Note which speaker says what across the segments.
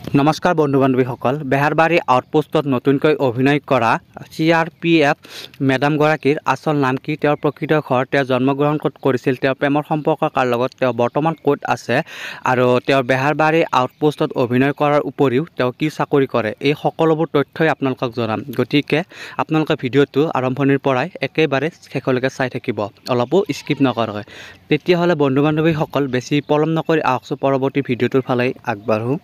Speaker 1: নমস্কাৰ বন্ধু বান্ধৱীসকল বেহাৰবাৰী আউটপোষ্টত নতুনকৈ অভিনয় কৰা CRPF মেডামগৰাকীৰ আচল নাম কি তেওঁৰ প্ৰকৃত ঘৰ তেওঁ জন্মগ্ৰহণ ক'ত কৰিছিল তেওঁৰ প্ৰেমৰ সম্পৰ্ক কাৰ লগত তেওঁ বৰ্তমান ক'ত আছে আৰু তেওঁ বেহাৰবাৰী আউটপোষ্টত অভিনয় কৰাৰ উপৰিও তেওঁ কি চাকৰি কৰে এই সকলোবোৰ তথ্যই আপোনালোকক জনাম গতিকে আপোনালোকে ভিডিঅ'টো আৰম্ভণিৰ পৰাই একেবাৰে শেষলৈকে চাই থাকিব অলপো স্কিপ নকৰাকৈ তেতিয়াহ'লে বন্ধু বান্ধৱীসকল বেছি পলম নকৰি আহকচোন পৰৱৰ্তী ভিডিঅ'টোৰ ফালে আগবাঢ়ো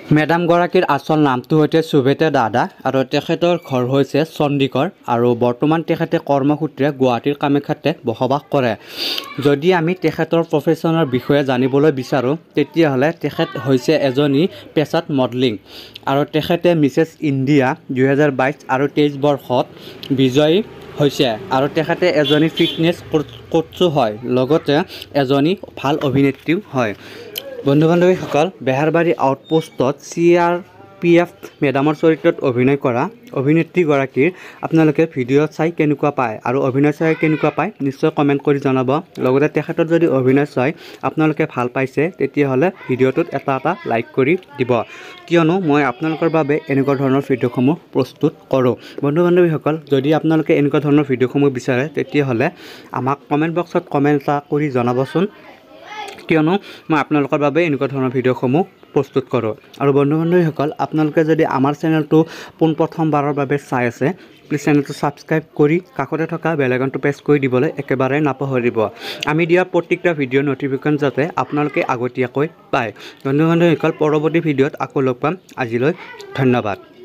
Speaker 1: মেডামগৰাকীৰ আচল নামটো হৈছে সুভেতা দাদা আৰু তেখেতৰ ঘৰ হৈছে চণ্ডীগড় আৰু বৰ্তমান তেখেতে কৰ্মসূত্ৰে গুৱাহাটীৰ কামাখ্যাতে বসবাস কৰে যদি আমি তেখেতৰ প্ৰফেশ্যনৰ বিষয়ে জানিবলৈ বিচাৰোঁ তেতিয়াহ'লে তেখেত হৈছে এজনী পেছাত মডেলিং আৰু তেখেতে মিছেছ ইণ্ডিয়া 2022 আৰু 23 বৰ্ষত বিজয়ী হৈছে আৰু তেখেতে এজনী ফিটনেছ কোচো হয় লগতে এজনী ভাল অভিনেত্ৰীও হয় বন্ধু বান্ধৱীসকল বেহাৰবাৰী আউটপোষ্টত CRPF মেডামৰ চৰিত্ৰত অভিনয় কৰা অভিনেত্ৰীগৰাকীৰ আপোনালোকে ভিডিঅ' চাই কেনেকুৱা পায় আৰু অভিনয় চাই কেনেকুৱা পায় নিশ্চয় কমেণ্ট কৰি জনাব লগতে তেখেতৰ যদি অভিনয় চাই আপোনালোকে ভাল পাইছে তেতিয়াহ'লে ভিডিঅ'টোত এটা লাইক কৰি দিব কিয়নো মই আপোনালোকৰ বাবে এনেকুৱা ধৰণৰ ভিডিঅ'সমূহ প্ৰস্তুত কৰোঁ বন্ধু বান্ধৱীসকল যদি আপোনালোকে এনেকুৱা ধৰণৰ ভিডিঅ'সমূহ বিচাৰে তেতিয়াহ'লে আমাক কমেণ্ট বক্সত কমেণ্ট এটা কৰি জনাবচোন কিয়নো মই আপোনালোকৰ বাবে এনেকুৱা ধৰণৰ ভিডিঅ'সমূহ প্ৰস্তুত কৰোঁ আৰু বন্ধু বান্ধৱীসকল আপোনালোকে যদি আমাৰ চেনেলটো পোনপ্ৰথমবাৰৰ বাবে চাই আছে প্লিজ চেনেলটো ছাবস্ক্ৰাইব কৰি কাষতে থকা বেল আইকনটো প্ৰেছ কৰি দিবলৈ একেবাৰে নাপাহৰিব আমি দিয়া প্ৰত্যেকটা ভিডিঅ' নটিফিকেশ্যন যাতে আপোনালোকে আগতীয়াকৈ পায় বন্ধু বান্ধৱীসকল পৰৱৰ্তী ভিডিঅ'ত আকৌ লগ পাম আজিলৈ ধন্যবাদ